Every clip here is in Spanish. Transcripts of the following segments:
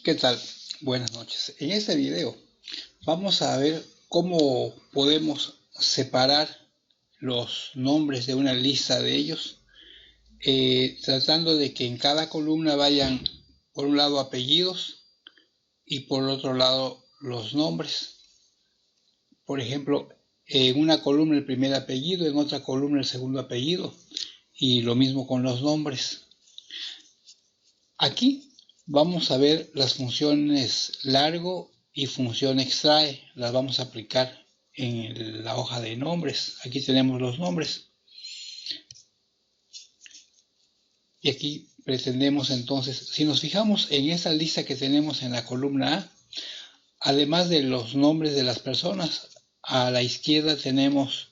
¿Qué tal? Buenas noches. En este video vamos a ver cómo podemos separar los nombres de una lista de ellos, tratando de que en cada columna vayan por un lado apellidos y por otro lado los nombres. Por ejemplo, en una columna el primer apellido, en otra columna el segundo apellido y lo mismo con los nombres. Aquí vamos a ver las funciones largo y función extrae. Las vamos a aplicar en la hoja de nombres. Aquí tenemos los nombres. Y aquí pretendemos entonces, si nos fijamos en esa lista que tenemos en la columna A, además de los nombres de las personas, a la izquierda tenemos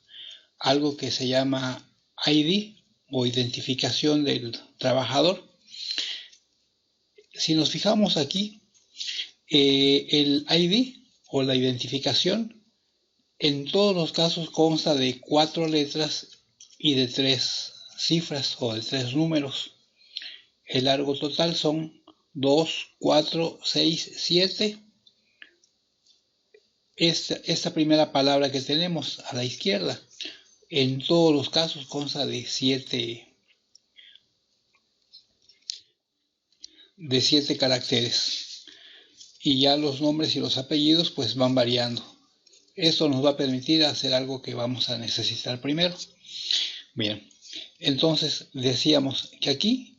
algo que se llama ID o identificación del trabajador. Si nos fijamos aquí, el ID o la identificación en todos los casos consta de 4 letras y de 3 cifras o de 3 números. El largo total son 2, 4, 6, 7. Esta primera palabra que tenemos a la izquierda en todos los casos consta de 7 caracteres. Y ya los nombres y los apellidos pues van variando. Esto nos va a permitir hacer algo que vamos a necesitar primero. Bien, entonces decíamos que aquí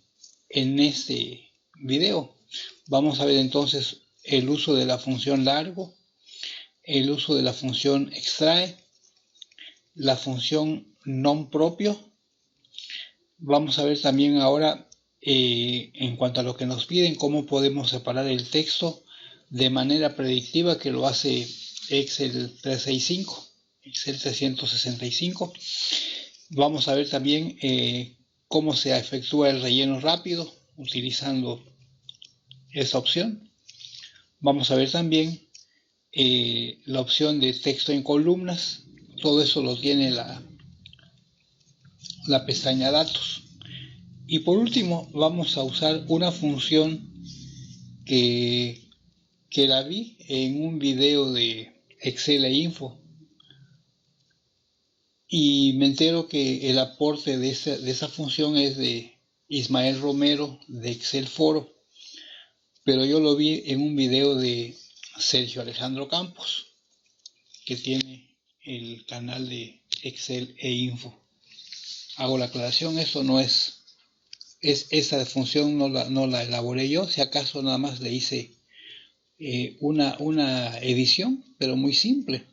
en este video vamos a ver entonces el uso de la función largo, el uso de la función extrae, la función non propio. Vamos a ver también ahora en cuanto a lo que nos piden, cómo podemos separar el texto de manera predictiva, que lo hace Excel 365, Excel 365. Vamos a ver también cómo se efectúa el relleno rápido utilizando esta opción. Vamos a ver también la opción de texto en columnas. Todo eso lo tiene la pestaña datos. Y por último vamos a usar una función que, que la vi en un video de Excel e Info. Y me entero que el aporte de esa función es de Ismael Romero de Excel Foro, pero yo lo vi en un video de Sergio Alejandro Campos, que tiene el canal de Excel e Info. Hago la aclaración, eso no esa función no la elaboré yo, si acaso nada más le hice una edición, pero muy simple.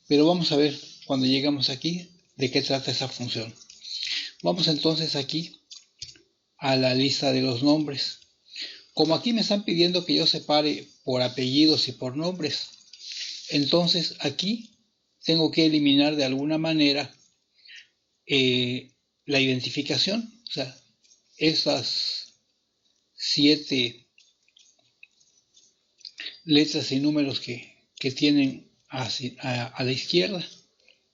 Pero vamos a ver cuando llegamos aquí de qué trata esa función. Vamos entonces aquí a la lista de los nombres. Como aquí me están pidiendo que yo separe por apellidos y por nombres, entonces aquí tengo que eliminar de alguna manera la identificación, o sea, esas 7 letras y números que tienen a la izquierda.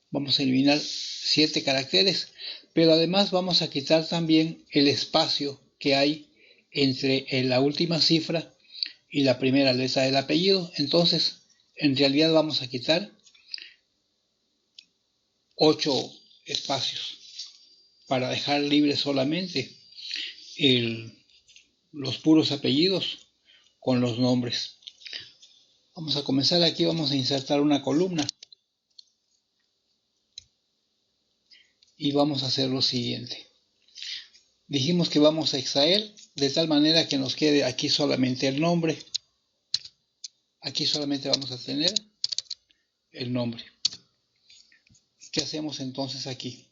Vamos a eliminar 7 caracteres, pero además vamos a quitar también el espacio que hay entre la última cifra y la primera letra del apellido. Entonces, en realidad vamos a quitar 8 espacios para dejar libre solamente los puros apellidos con los nombres. Vamos a comenzar aquí, vamos a insertar una columna y vamos a hacer lo siguiente. Dijimos que vamos a extraer de tal manera que nos quede aquí solamente el nombre. Aquí solamente vamos a tener el nombre. ¿Qué hacemos entonces aquí?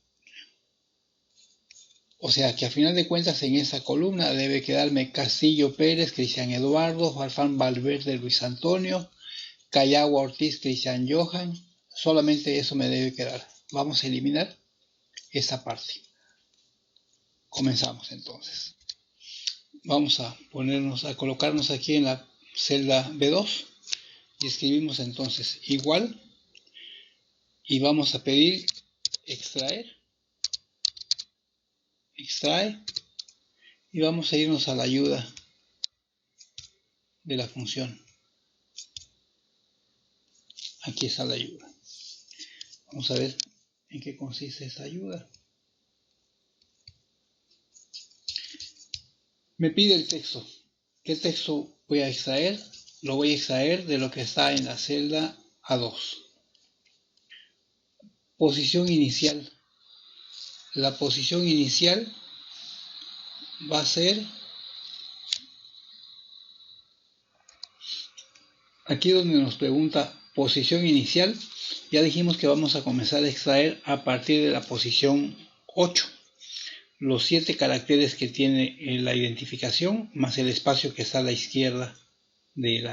O sea que a final de cuentas en esa columna debe quedarme Castillo Pérez, Cristian Eduardo, Farfán Valverde, Luis Antonio, Cayagua Ortiz, Cristian Johan. Solamente eso me debe quedar. Vamos a eliminar esa parte. Comenzamos entonces. Vamos a colocarnos aquí en la celda B2 y escribimos entonces igual y vamos a pedir extrae y vamos a irnos a la ayuda de la función. Aquí está la ayuda. Vamos a ver en qué consiste esa ayuda. Me pide el texto. ¿Qué texto voy a extraer? Lo voy a extraer de lo que está en la celda A2. Posición inicial. La posición inicial va a ser aquí donde nos pregunta posición inicial. Ya dijimos que vamos a comenzar a extraer a partir de la posición 8 los 7 caracteres que tiene la identificación más el espacio que está a la izquierda del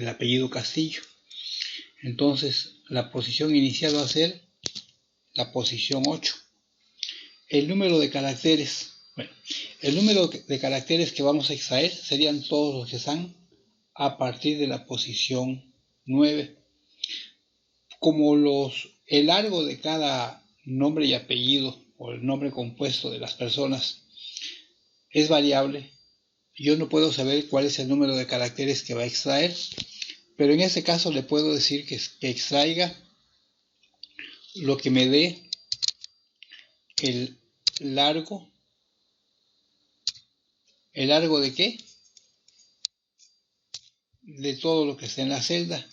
apellido Castillo. Entonces la posición inicial va a ser la posición 8. El número de caracteres, bueno, el número de caracteres que vamos a extraer serían todos los que están a partir de la posición 9. Como el largo de cada nombre y apellido o el nombre compuesto de las personas es variable, yo no puedo saber cuál es el número de caracteres que va a extraer, pero en este caso le puedo decir que extraiga lo que me dé el largo. ¿El largo de qué? De todo lo que está en la celda.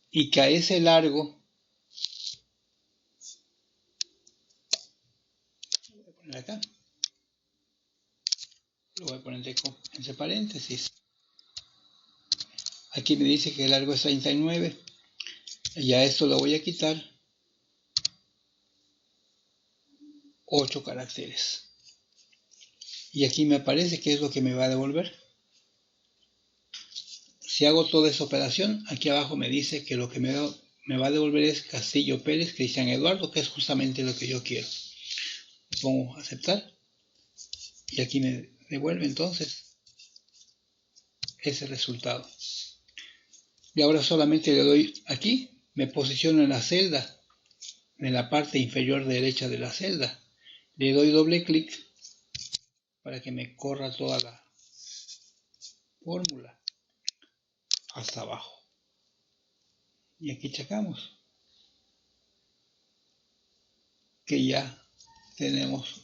Y que a ese largo, lo voy a poner acá, lo voy a poner entre paréntesis. Aquí me dice que el largo es 39. Y a esto le voy a quitar 8 caracteres. Y aquí me aparece qué es lo que me va a devolver. Si hago toda esa operación, aquí abajo me dice que lo que me va a devolver es Castillo Pérez Cristian Eduardo, que es justamente lo que yo quiero. Le pongo aceptar. Y aquí me devuelve entonces ese resultado. Y ahora solamente le doy aquí, me posiciono en la celda, en la parte inferior derecha de la celda. Le doy doble clic para que me corra toda la fórmula hasta abajo. Y aquí checamos que ya tenemos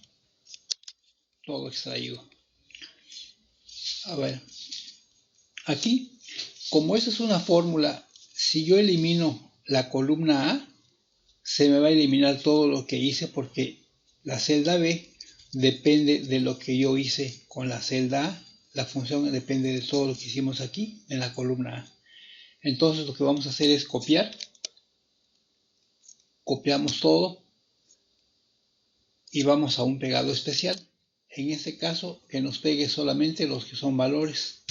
todo extraído. A ver, aquí, como esta es una fórmula, si yo elimino la columna A, se me va a eliminar todo lo que hice porque la celda B depende de lo que yo hice con la celda A. La función depende de todo lo que hicimos aquí en la columna A. Entonces lo que vamos a hacer es copiar. Copiamos todo y vamos a un pegado especial. En este caso, que nos pegue solamente los que son valores.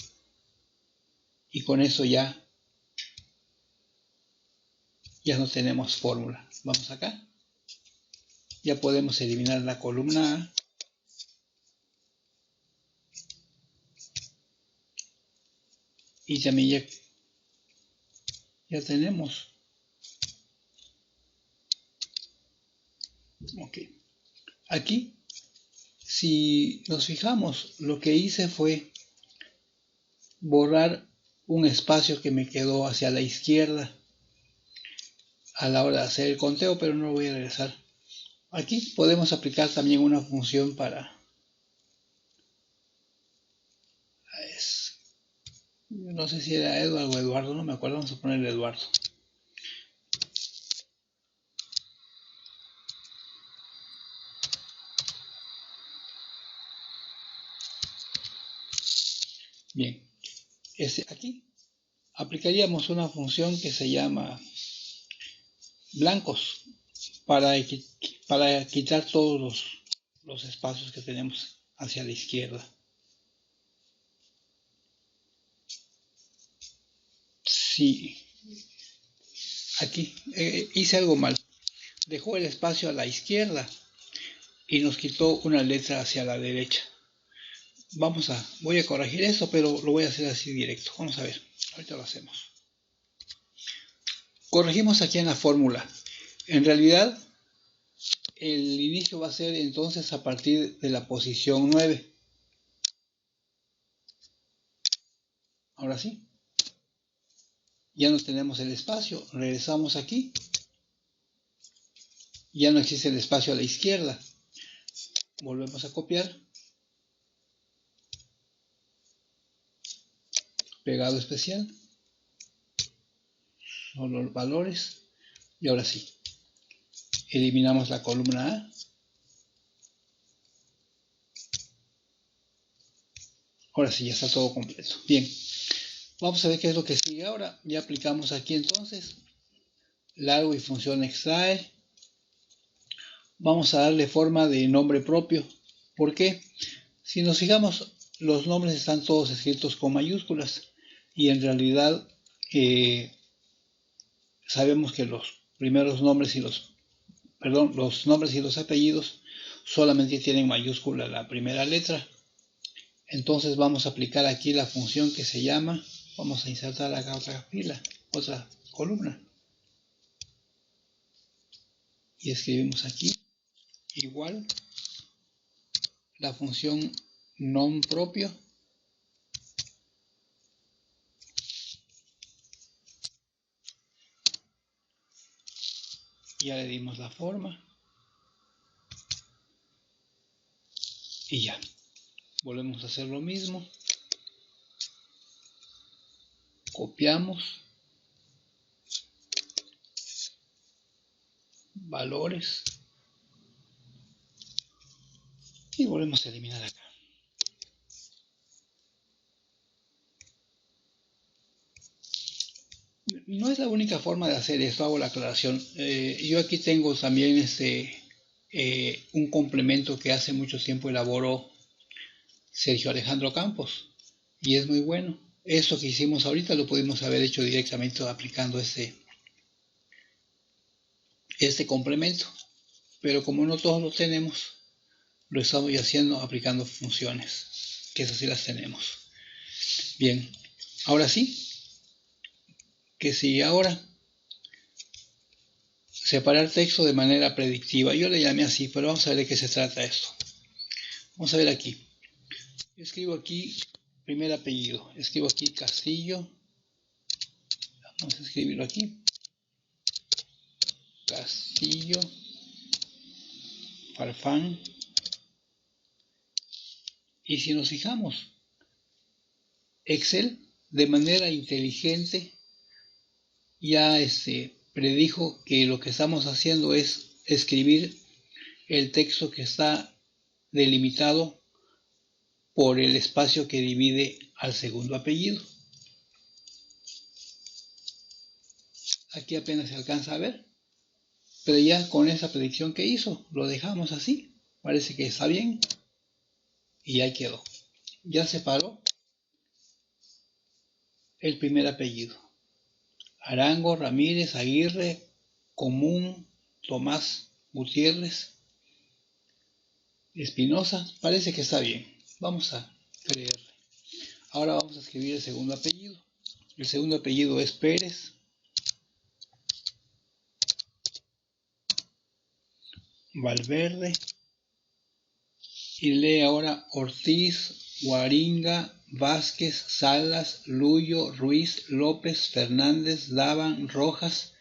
Y con eso ya no tenemos fórmula. Vamos acá. Ya podemos eliminar la columna A. Y también ya tenemos. Ok. Aquí, si nos fijamos, lo que hice fue borrar un espacio que me quedó hacia la izquierda a la hora de hacer el conteo, pero no lo voy a regresar. Aquí podemos aplicar también una función para... No sé si era Eduardo o Eduardo, no me acuerdo, vamos a ponerle Eduardo. Bien, aquí aplicaríamos una función que se llama blancos para quitar todos los espacios que tenemos hacia la izquierda. Sí, aquí hice algo mal. Dejó el espacio a la izquierda y nos quitó una letra hacia la derecha. Voy a corregir eso, pero lo voy a hacer así directo. Vamos a ver, ahorita lo hacemos. Corregimos aquí en la fórmula. En realidad, el inicio va a ser entonces a partir de la posición 9. Ahora sí. Ya no tenemos el espacio. Regresamos aquí. Ya no existe el espacio a la izquierda. Volvemos a copiar. Pegado especial. Son los valores. Y ahora sí. Eliminamos la columna A. Ahora sí, ya está todo completo. Bien. Vamos a ver qué es lo que sigue ahora. Ya aplicamos aquí entonces. Largo y función extrae. Vamos a darle forma de nombre propio. ¿Por qué? Si nos fijamos, los nombres están todos escritos con mayúsculas y en realidad sabemos que los primeros nombres y los nombres y los apellidos solamente tienen mayúscula la primera letra. Entonces vamos a aplicar aquí la función que se llama, vamos a insertar acá otra fila, otra columna y escribimos aquí igual la función nom propio. Ya le dimos la forma y ya. Volvemos a hacer lo mismo. Copiamos. Valores. Y volvemos a eliminar acá. No es la única forma de hacer esto, hago la aclaración. Yo aquí tengo también un complemento que hace mucho tiempo elaboró Sergio Alejandro Campos y es muy bueno. Eso que hicimos ahorita lo pudimos haber hecho directamente aplicando este complemento, pero como no todos lo tenemos, lo estamos haciendo aplicando funciones, que esas sí las tenemos. Bien, ahora sí, que sigue ahora. Separar texto de manera predictiva. Yo le llamé así, pero vamos a ver de qué se trata esto. Vamos a ver aquí. Escribo aquí primer apellido. Escribo aquí Castillo. Vamos a escribirlo aquí. Castillo. Farfán. Y si nos fijamos, Excel de manera inteligente ya predijo que lo que estamos haciendo es escribir el texto que está delimitado por el espacio que divide al segundo apellido. Aquí apenas se alcanza a ver, pero ya con esa predicción que hizo, lo dejamos así. Parece que está bien y ahí quedó. Ya separó el primer apellido. Arango, Ramírez, Aguirre, Común, Tomás, Gutiérrez, Espinosa. Parece que está bien. Vamos a creerle. Ahora vamos a escribir el segundo apellido. El segundo apellido es Pérez. Valverde. Y lee ahora Ortiz, Guaringa, Vázquez, Salas, Luyo, Ruiz, López, Fernández, Davan, Rojas.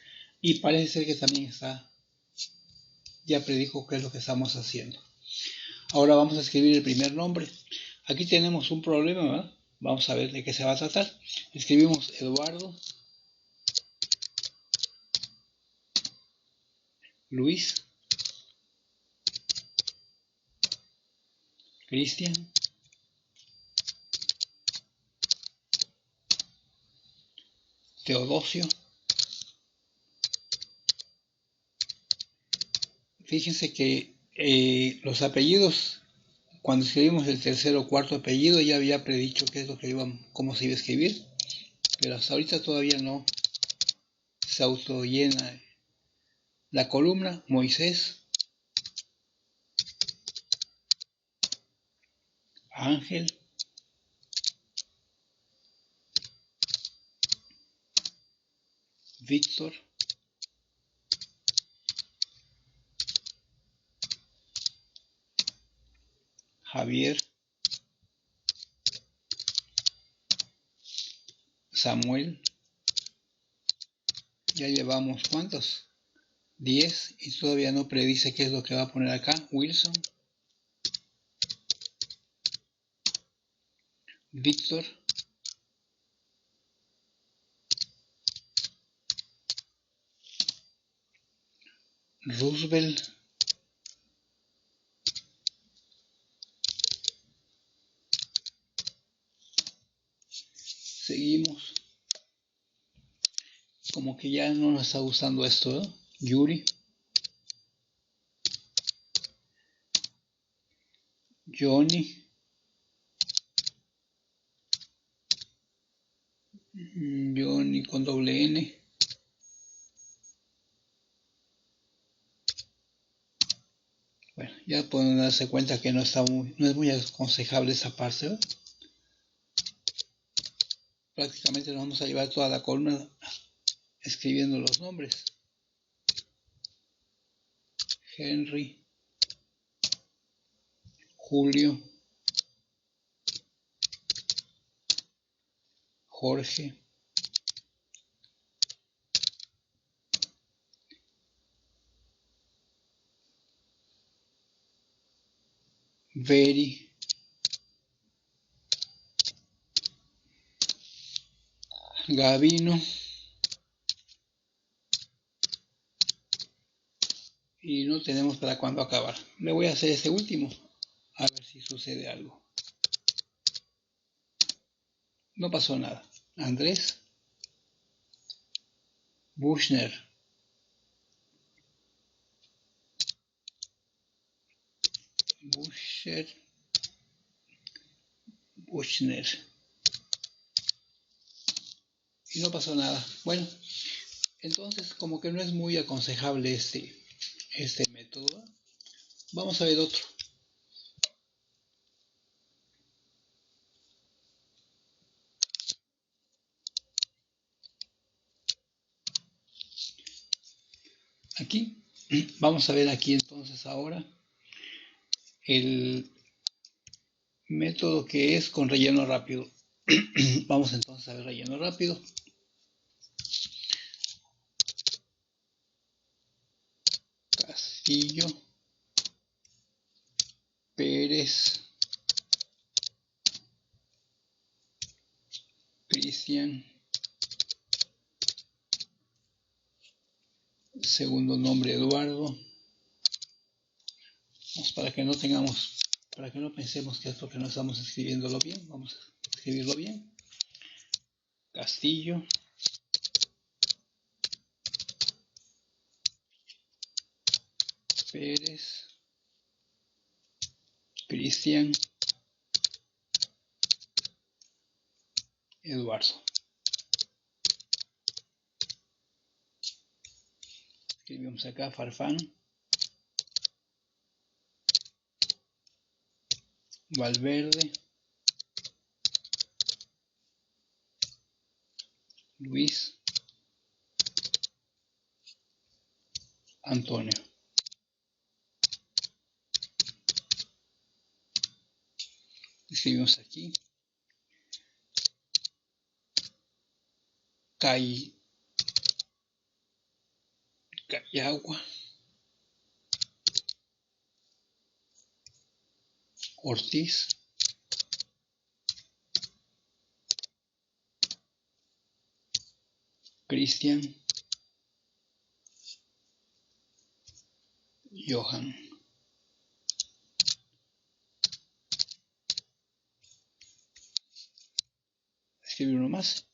Y parece ser que también ya predijo qué es lo que estamos haciendo. Ahora vamos a escribir el primer nombre. Aquí tenemos un problema, ¿verdad? Vamos a ver de qué se va a tratar. Escribimos Eduardo, Luis, Cristian, Teodosio. Fíjense que los apellidos, cuando escribimos el tercer o cuarto apellido, ya había predicho qué es lo que cómo se iba a escribir, pero hasta ahorita todavía no se autollena la columna. Moisés, Ángel, Víctor, Javier, Samuel. Ya llevamos ¿cuántos? 10 y todavía no predice qué es lo que va a poner acá. Wilson, Víctor, Roosevelt, seguimos. Como que ya no nos está gustando esto, ¿no? Yuri, Johnny, Johnny con doble N. Bueno, ya pueden darse cuenta que no es muy aconsejable esa parte, ¿no? Prácticamente nos vamos a llevar toda la columna escribiendo los nombres. Henry, Julio, Jorge, Very, Gavino y no tenemos para cuándo acabar. Le voy a hacer este último, a ver si sucede algo. No pasó nada. Andrés, Buchner, Buchner. Y no pasó nada. Bueno, entonces como que no es muy aconsejable este método. Vamos a ver otro. Aquí, vamos a ver aquí entonces ahora el método que es con relleno rápido. Vamos entonces a ver relleno rápido. Castillo, Pérez, Cristian, segundo nombre Eduardo. Vamos, para que no pensemos que es porque no estamos escribiéndolo bien, vamos a escribirlo bien. Castillo, Pérez, Cristian, Eduardo. Escribimos acá Farfán, Valverde, Luis, Antonio. Escribimos aquí Cayagua, Ortiz, Cristian, Johan. Escribir uno más.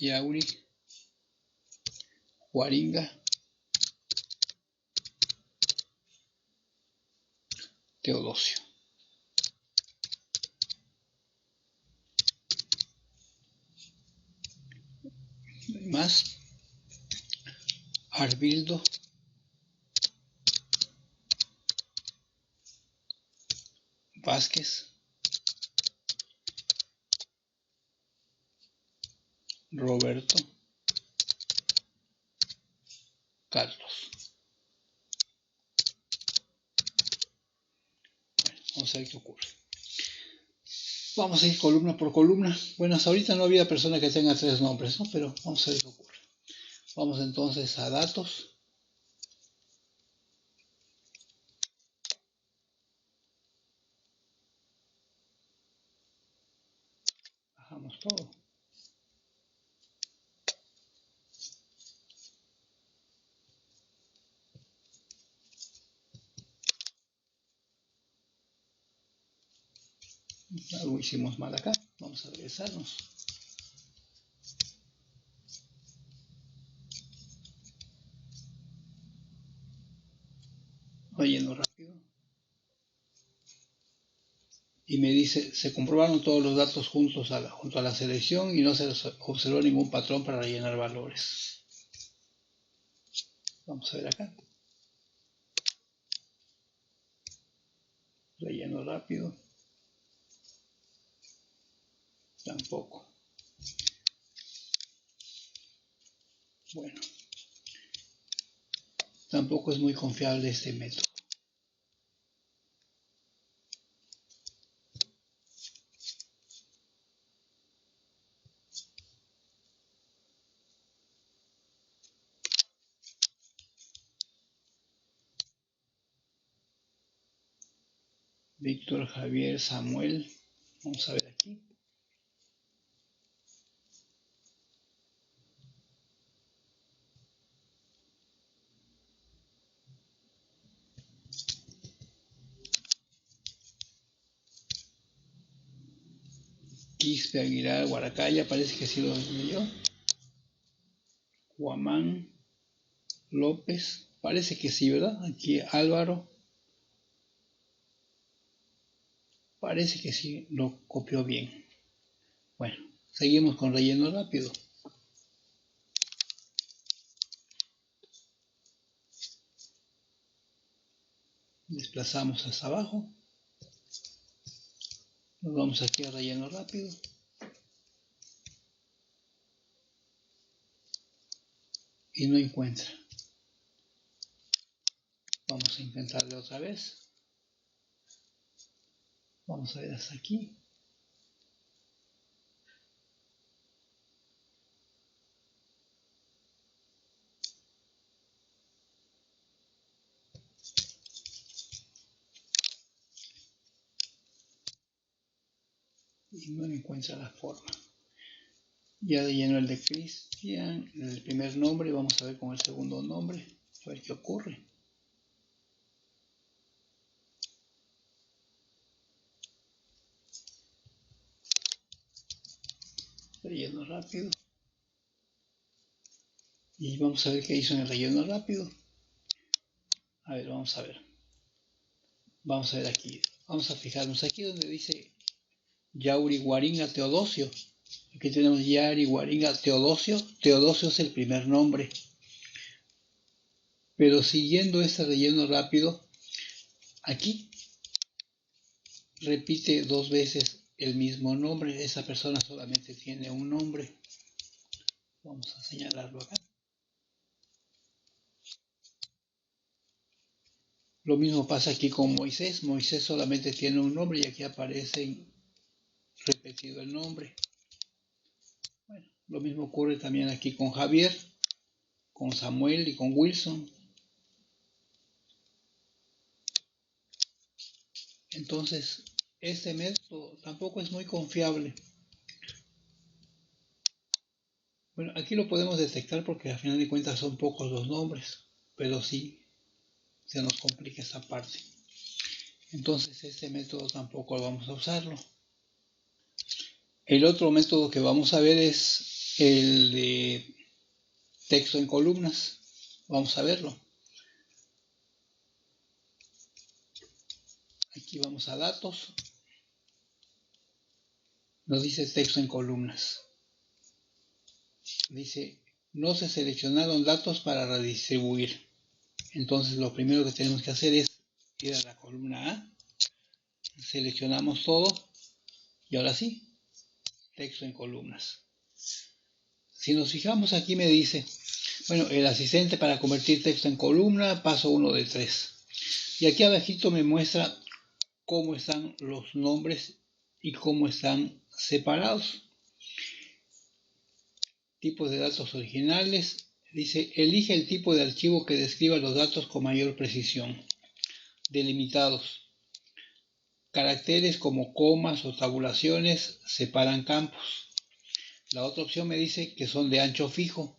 Yauri, Huaringa, Teodosio. Más. Arbildo, Vázquez, Roberto, Carlos. Bueno, vamos a ver qué ocurre. Vamos a ir columna por columna. Bueno, hasta ahorita no había persona que tenga 3 nombres, ¿no? Pero vamos a ver qué ocurre. Vamos entonces a datos. Bajamos todo. Algo hicimos mal acá. Vamos a regresarnos. Relleno rápido. Y me dice, se comprobaron todos los datos junto a la selección y no se observó ningún patrón para rellenar valores. Vamos a ver acá. Relleno rápido. Tampoco. Bueno. Tampoco es muy confiable este método. Víctor, Javier, Samuel. Vamos a ver aquí. Quispe, Aguilar, Guaracaya, parece que sí lo yo. Guamán, López, parece que sí, ¿verdad? Aquí Álvaro. Parece que sí lo copió bien. Bueno, seguimos con relleno rápido. Desplazamos hasta abajo. Nos vamos aquí a relleno rápido. Y no encuentra. Vamos a intentarle otra vez. Vamos a ver hasta aquí. Y no encuentra la forma. Ya llenó el de Cristian, el primer nombre. Vamos a ver con el segundo nombre. A ver qué ocurre. Relleno rápido. Y vamos a ver qué hizo en el relleno rápido. A ver, vamos a ver. Vamos a ver aquí. Vamos a fijarnos aquí donde dice Yauri Guaringa Teodosio. Aquí tenemos Yauri Guaringa Teodosio. Teodosio es el primer nombre. Pero siguiendo este relleno rápido, aquí repite 2 veces el mismo nombre. Esa persona solamente tiene un nombre. Vamos a señalarlo acá. Lo mismo pasa aquí con Moisés. Moisés solamente tiene un nombre y aquí aparece repetido el nombre. Bueno, lo mismo ocurre también aquí con Javier, con Samuel y con Wilson. Entonces, este método tampoco es muy confiable. Bueno, aquí lo podemos detectar porque al final de cuentas son pocos los nombres, pero sí se nos complica esta parte. Entonces, este método tampoco vamos a usarlo. El otro método que vamos a ver es el de texto en columnas. Vamos a verlo. Aquí vamos a datos. Nos dice texto en columnas. Dice, no se seleccionaron datos para redistribuir. Entonces lo primero que tenemos que hacer es ir a la columna A. Seleccionamos todo. Y ahora sí, texto en columnas. Si nos fijamos aquí me dice, bueno, el asistente para convertir texto en columna, paso 1 de 3. Y aquí abajito me muestra cómo están los nombres y cómo están separados. Tipos de datos originales. Dice, elige el tipo de archivo que describa los datos con mayor precisión. Delimitados. Caracteres como comas o tabulaciones separan campos. La otra opción me dice que son de ancho fijo.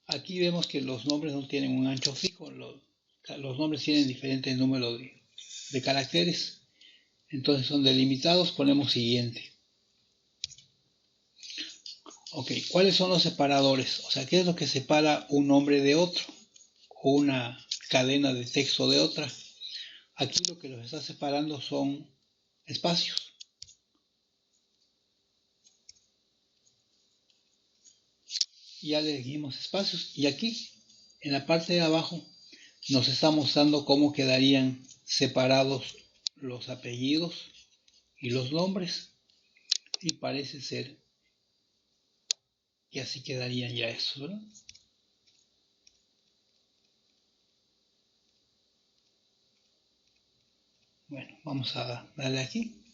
Aquí vemos que los nombres no tienen un ancho fijo. Los nombres tienen diferentes números de caracteres. Entonces son delimitados, ponemos siguiente. Ok, ¿cuáles son los separadores? O sea, ¿qué es lo que separa un nombre de otro? O una cadena de texto de otra. Aquí lo que los está separando son espacios. Ya le dijimos espacios. Y aquí, en la parte de abajo, nos está mostrando cómo quedarían separados los apellidos y los nombres. Y parece ser que así quedarían ya estos, ¿verdad? Bueno, vamos a darle aquí.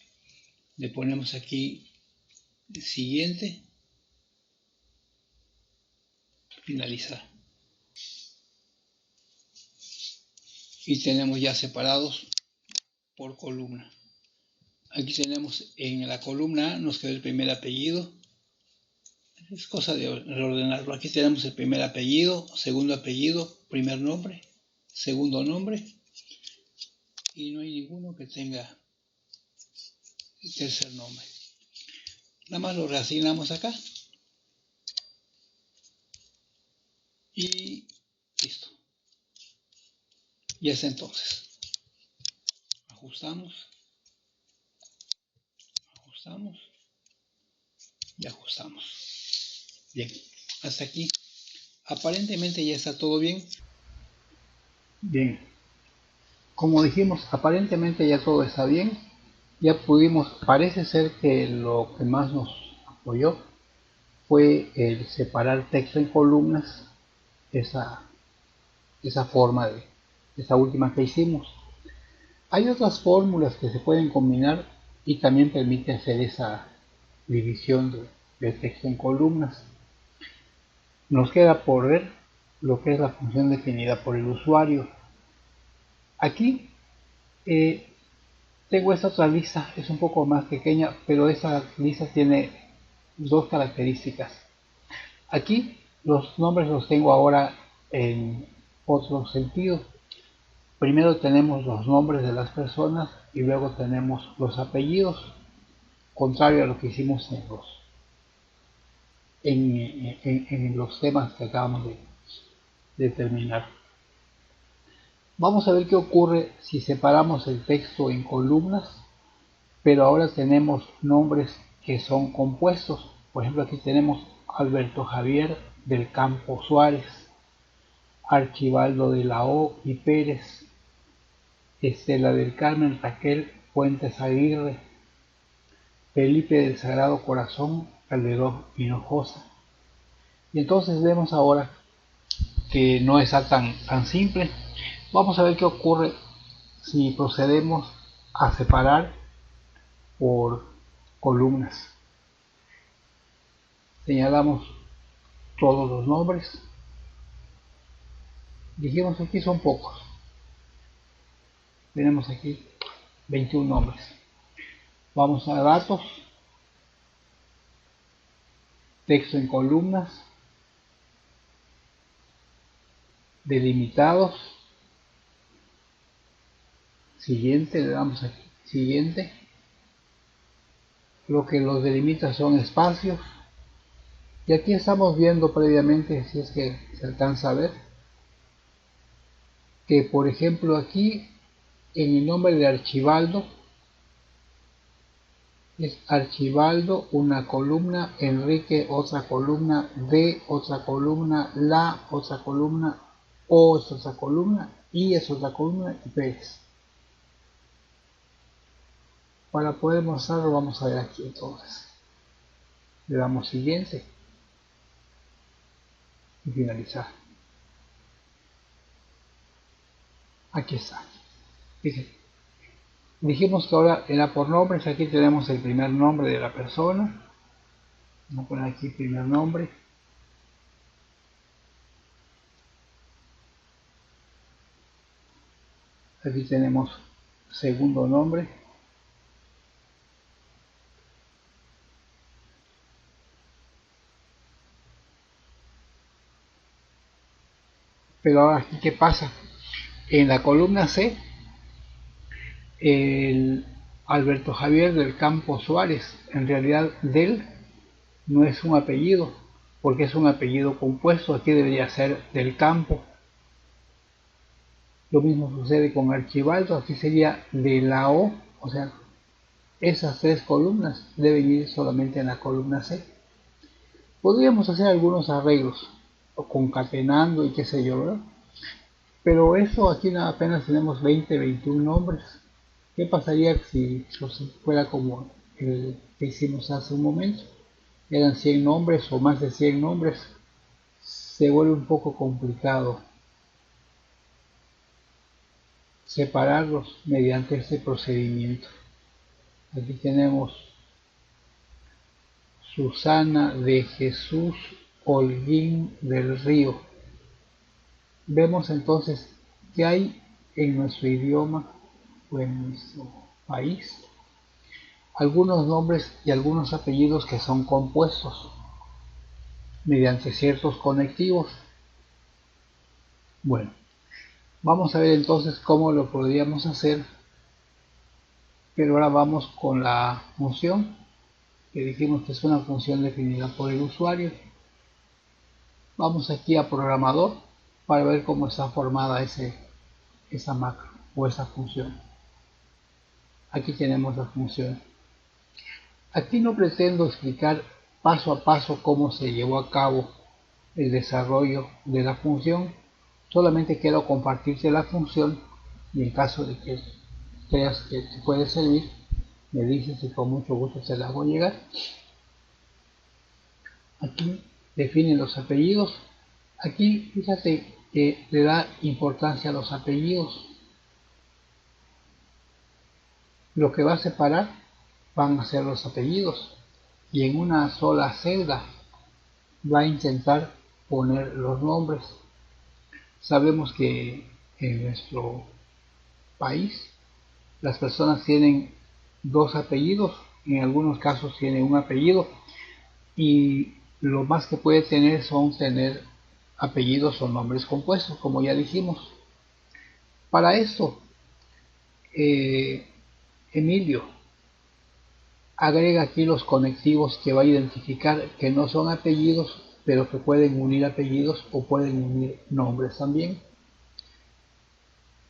Le ponemos aquí siguiente. Finalizar. Y tenemos ya separados por columna. Aquí tenemos en la columna A, nos queda el primer apellido. Es cosa de reordenarlo. Aquí tenemos el primer apellido, primer nombre, segundo nombre. Y no hay ninguno que tenga el tercer nombre. Nada más lo reasignamos acá. Y listo. Y es entonces. Ajustamos. Ajustamos. Y ajustamos. Bien. Hasta aquí. Aparentemente ya está todo bien. Bien. Como dijimos, aparentemente ya todo está bien. Ya pudimos, parece ser que lo que más nos apoyó fue el separar texto en columnas, esa forma de esa última que hicimos. Hay otras fórmulas que se pueden combinar y también permite hacer esa división de texto en columnas. Nos queda por ver lo que es la función definida por el usuario. Aquí tengo esta otra lista, es un poco más pequeña, pero esa lista tiene dos características. Aquí los nombres los tengo ahora en otro sentido. Primero tenemos los nombres de las personas y luego tenemos los apellidos, contrario a lo que hicimos en los temas que acabamos de terminar. Vamos a ver qué ocurre si separamos el texto en columnas, pero ahora tenemos nombres que son compuestos. Por ejemplo, aquí tenemos Alberto Javier del Campo Suárez, Archibaldo de la O y Pérez, Estela del Carmen Raquel Fuentes Aguirre, Felipe del Sagrado Corazón Calderón Hinojosa. Y entonces vemos ahora que no está tan simple. Vamos a ver qué ocurre si procedemos a separar por columnas. Señalamos todos los nombres. Dijimos aquí son pocos. Tenemos aquí 21 nombres. Vamos a datos, texto en columnas, delimitados, siguiente, le damos aquí, siguiente. Lo que los delimita son espacios. Y aquí estamos viendo previamente, si es que se alcanza a ver, que por ejemplo aquí en el nombre de Archibaldo es Archibaldo, una columna, Enrique, otra columna, D, otra columna, La, otra columna, O es otra columna, I es otra columna y Pérez. Para poder mostrarlo vamos a ver aquí entonces. Le damos siguiente y finalizar. Aquí está. Fíjense. Dijimos que ahora era por nombres. Aquí tenemos el primer nombre de la persona. Vamos a poner aquí primer nombre. Aquí tenemos segundo nombre. Pero ahora aquí, ¿qué pasa? En la columna C, el Alberto Javier del Campo Suárez, en realidad del no es un apellido, porque es un apellido compuesto. Aquí debería ser del Campo. Lo mismo sucede con Archibaldo. Aquí sería de la o sea, esas tres columnas deben ir solamente en la columna C. Podríamos hacer algunos arreglos, o concatenando y qué sé yo, ¿verdad? Pero eso aquí apenas tenemos 20, 21 nombres. ¿Qué pasaría si fuera como el que hicimos hace un momento? Eran 100 nombres o más de 100 nombres. Se vuelve un poco complicado separarlos mediante este procedimiento. Aquí tenemos Susana de Jesús Holguín del Río. Vemos entonces que hay en nuestro idioma o en nuestro país algunos nombres y algunos apellidos que son compuestos mediante ciertos conectivos. Bueno, vamos a ver entonces cómo lo podríamos hacer, pero ahora vamos con la función que dijimos que es una función definida por el usuario. Vamos aquí a programador para ver cómo está formada esa macro o esa función. Aquí tenemos la función. Aquí no pretendo explicar paso a paso cómo se llevó a cabo el desarrollo de la función. Solamente quiero compartirte la función y en caso de que creas que te puede servir, me dices y con mucho gusto te la hago llegar. Aquí define los apellidos. Aquí fíjate que le da importancia a los apellidos. Lo que va a separar van a ser los apellidos y en una sola celda va a intentar poner los nombres. Sabemos que en nuestro país las personas tienen dos apellidos, en algunos casos tienen un apellido y lo más que puede tener son tener apellidos o nombres compuestos, como ya dijimos. Para esto, Emilio agrega aquí los conectivos que va a identificar que no son apellidos, pero que pueden unir apellidos o pueden unir nombres también.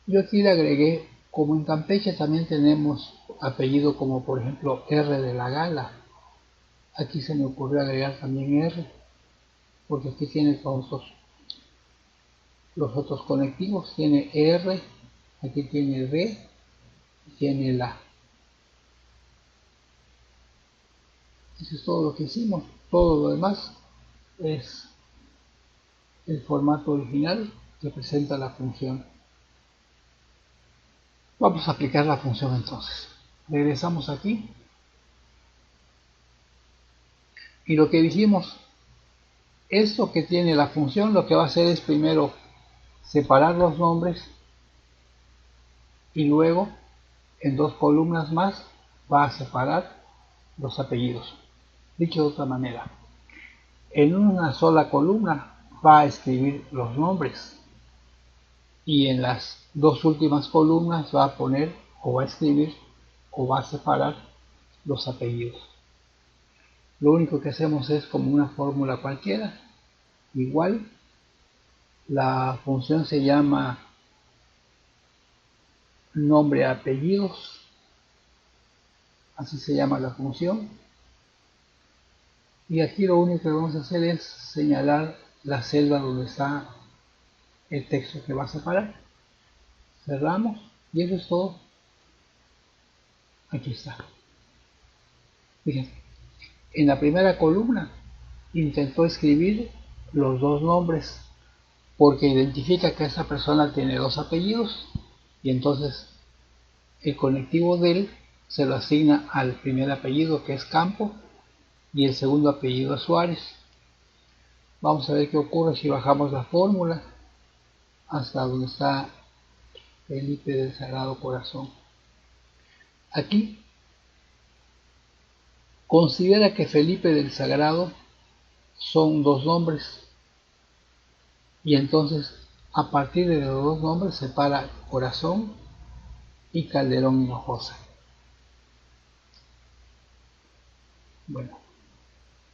Yo aquí le agregué, como en Campeche también tenemos apellido como por ejemplo R de la Gala. Aquí se me ocurrió agregar también R, porque aquí tiene todos los otros conectivos. Tiene R, aquí tiene D, y tiene la. Eso es todo lo que hicimos. Todo lo demás es el formato original que presenta la función. Vamos a aplicar la función entonces. Regresamos aquí. Y lo que dijimos, esto que tiene la función, lo que va a hacer es primero separar los nombres y luego en dos columnas más va a separar los apellidos. Dicho de otra manera, en una sola columna va a escribir los nombres y en las dos últimas columnas va a poner o va a escribir o va a separar los apellidos. Lo único que hacemos es como una fórmula cualquiera. Igual, la función se llama nombre apellidos, así se llama la función. Y aquí lo único que vamos a hacer es señalar la celda donde está el texto que va a separar. Cerramos y eso es todo. Aquí está. Fíjense, en la primera columna intentó escribir los dos nombres porque identifica que esa persona tiene dos apellidos y entonces el conectivo del se lo asigna al primer apellido, que es Campo, y el segundo apellido a Suárez. Vamos a ver qué ocurre si bajamos la fórmula hasta donde está Felipe del Sagrado Corazón. Aquí considera que Felipe del Sagrado son dos nombres, y entonces a partir de los dos nombres separa Corazón y Calderón Hinojosa. Bueno,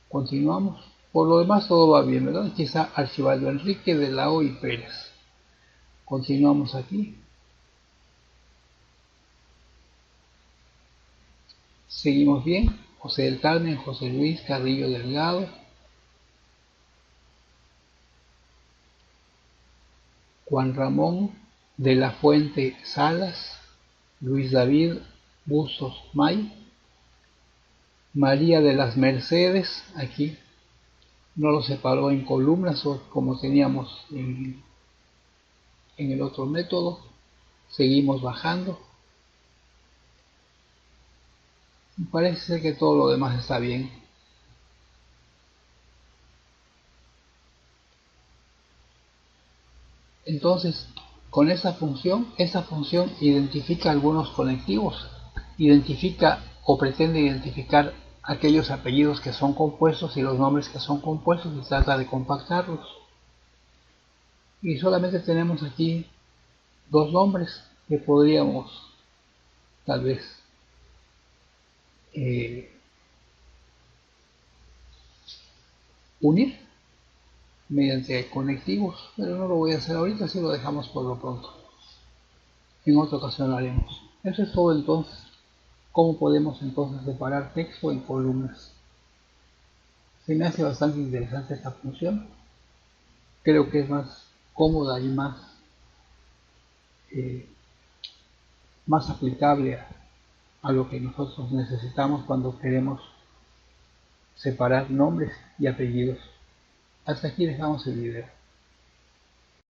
continuamos. Por lo demás todo va bien, ¿verdad? Aquí está Archibaldo Enrique de Lao y Pérez. Continuamos aquí. Seguimos bien. José del Carmen, José Luis Carrillo Delgado, Juan Ramón de la Fuente Salas, Luis David Bustos May, María de las Mercedes, aquí no lo separó en columnas como teníamos en el otro método. Seguimos bajando. Parece ser que todo lo demás está bien. Entonces, con esa función identifica algunos conectivos, identifica o pretende identificar aquellos apellidos que son compuestos y los nombres que son compuestos y trata de compactarlos. Y solamente tenemos aquí dos nombres que podríamos tal vez unir mediante conectivos, pero no lo voy a hacer ahorita, así lo dejamos por lo pronto. En otra ocasión lo haremos. Eso es todo entonces. ¿Cómo podemos entonces separar texto en columnas? Se me hace bastante interesante esta función. Creo que es más cómoda y más aplicable a lo que nosotros necesitamos cuando queremos separar nombres y apellidos. Hasta aquí dejamos el video.